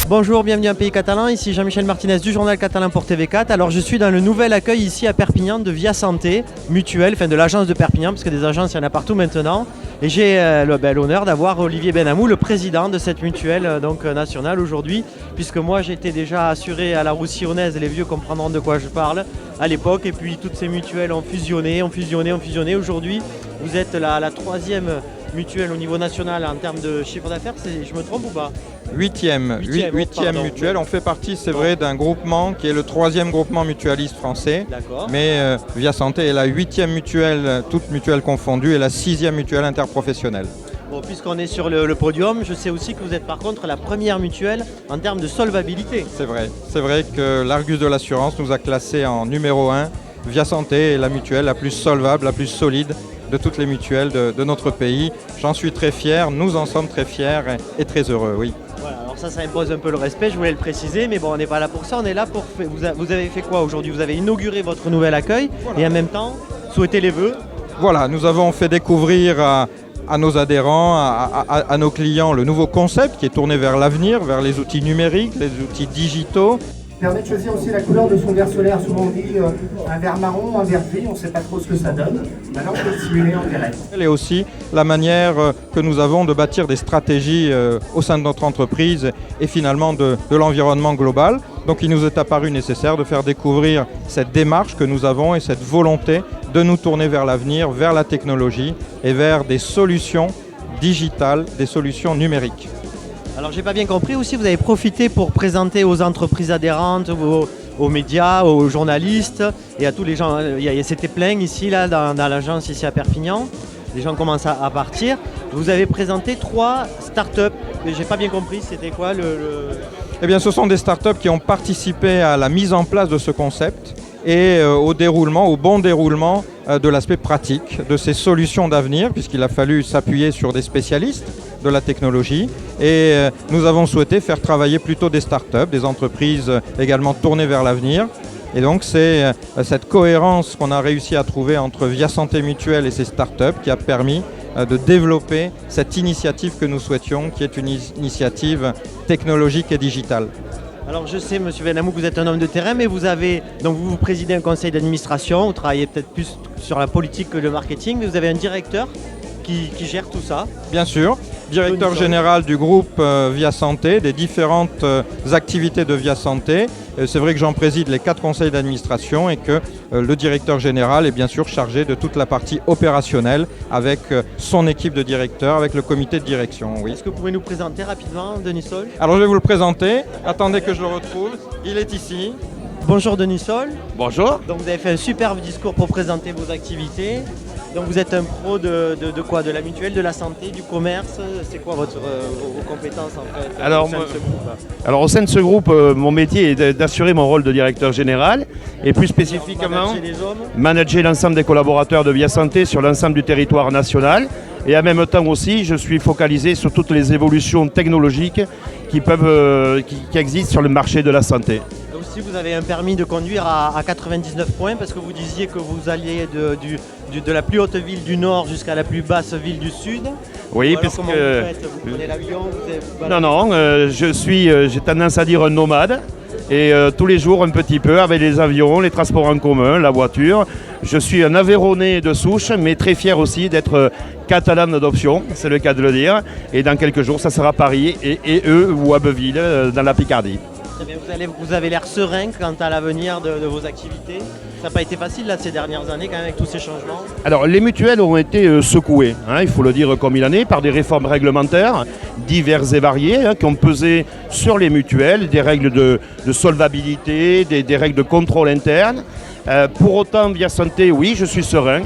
Bonjour, bienvenue à Pays Catalan, ici Jean-Michel Martinez du Journal Catalan pour TV4. Alors je suis dans le nouvel accueil ici à Perpignan de Via Santé Mutuelle, enfin de l'agence de Perpignan, parce que des agences il y en a partout maintenant. Et j'ai l'honneur d'avoir Olivier Benamou, le président de cette mutuelle nationale aujourd'hui, puisque moi j'étais déjà assuré à la Roussillonnaise, les vieux comprendront de quoi je parle, à l'époque, et puis toutes ces mutuelles ont fusionné. Aujourd'hui, vous êtes la troisième mutuelle au niveau national en termes de chiffre d'affaires, je me trompe ou pas? Huitième mutuelle. On fait partie, c'est vrai, d'un groupement qui est le troisième groupement mutualiste français. D'accord. Mais Via Santé est la huitième mutuelle, toutes mutuelles confondues, et la sixième mutuelle interprofessionnelle. Bon, puisqu'on est sur le podium, je sais aussi que vous êtes par contre la première mutuelle en termes de solvabilité. C'est vrai que l'Argus de l'assurance nous a classés en numéro 1. Via Santé est la mutuelle la plus solvable, la plus solide de toutes les mutuelles de notre pays. J'en suis très fier, nous en sommes très fiers et très heureux, oui. Voilà, alors ça impose un peu le respect, je voulais le préciser, mais bon, on n'est pas là pour ça, on est là pour... Vous avez fait quoi aujourd'hui? Vous avez inauguré votre nouvel accueil et en même temps, souhaité les vœux. Voilà, nous avons fait découvrir à nos adhérents, à nos clients, le nouveau concept qui est tourné vers l'avenir, vers les outils numériques, les outils digitaux. Permet de choisir aussi la couleur de son verre solaire. Souvent on dit un verre marron, un verre gris, on ne sait pas trop ce que ça donne. Maintenant on peut le simuler en direct. Et aussi la manière que nous avons de bâtir des stratégies au sein de notre entreprise et finalement de l'environnement global. Donc il nous est apparu nécessaire de faire découvrir cette démarche que nous avons et cette volonté de nous tourner vers l'avenir, vers la technologie et vers des solutions digitales, des solutions numériques. Alors j'ai pas bien compris aussi, vous avez profité pour présenter aux entreprises adhérentes, aux médias, aux journalistes et à tous les gens. C'était plein ici là, dans l'agence ici à Perpignan. Les gens commencent à partir. Vous avez présenté 3 startups. J'ai pas bien compris, c'était quoi Eh bien, ce sont des startups qui ont participé à la mise en place de ce concept et au bon déroulement de l'aspect pratique de ces solutions d'avenir, puisqu'il a fallu s'appuyer sur des spécialistes de la technologie. Et nous avons souhaité faire travailler plutôt des startups, des entreprises également tournées vers l'avenir. Et donc c'est cette cohérence qu'on a réussi à trouver entre Via Santé Mutuelle et ces startups qui a permis de développer cette initiative que nous souhaitions, qui est une initiative technologique et digitale. Alors je sais, Monsieur Benamou, que vous êtes un homme de terrain, mais vous présidez un conseil d'administration, vous travaillez peut-être plus sur la politique que le marketing, mais vous avez un directeur qui gère tout ça. Bien sûr, directeur général du groupe Via Santé, des différentes activités de Via Santé. C'est vrai que j'en préside les 4 conseils d'administration et que le directeur général est bien sûr chargé de toute la partie opérationnelle avec son équipe de directeurs, avec le comité de direction. Oui. Est-ce que vous pouvez nous présenter rapidement Denis Sol? Alors je vais vous le présenter. Attendez que je le retrouve. Il est ici. Bonjour Denis Sol. Bonjour. Donc vous avez fait un superbe discours pour présenter vos activités. Donc vous êtes un pro de quoi? De la mutuelle, de la santé, du commerce? C'est quoi vos compétences en fait Alors au sein de ce groupe, mon métier est d'assurer mon rôle de directeur général et plus spécifiquement manager l'ensemble des collaborateurs de Via Santé sur l'ensemble du territoire national. Et en même temps aussi, je suis focalisé sur toutes les évolutions technologiques qui existent sur le marché de la santé. Aussi, vous avez un permis de conduire à 99 points parce que vous disiez que vous alliez de la plus haute ville du nord jusqu'à la plus basse ville du sud. Oui, parce que... Vous prenez l'avion, j'ai tendance à dire un nomade. Et tous les jours un petit peu avec les avions, les transports en commun, la voiture. Je suis un Aveyronnais de souche, mais très fier aussi d'être catalan d'adoption, c'est le cas de le dire. Et dans quelques jours, ça sera Paris et ou Abbeville, dans la Picardie. Très bien, vous avez l'air serein quant à l'avenir de vos activités. Ça n'a pas été facile là, ces dernières années quand même avec tous ces changements. Alors les mutuelles ont été secouées, il faut le dire comme il en est, par des réformes réglementaires diverses et variées qui ont pesé sur les mutuelles, des règles de solvabilité, des règles de contrôle interne. Pour autant, Via Santé, oui, je suis serein.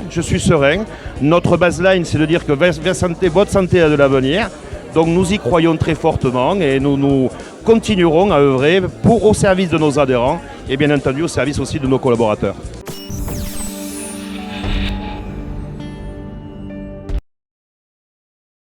Notre baseline, c'est de dire que Via Santé, votre santé a de l'avenir. Donc nous y croyons très fortement et nous continuerons à œuvrer au service de nos adhérents et bien entendu au service aussi de nos collaborateurs.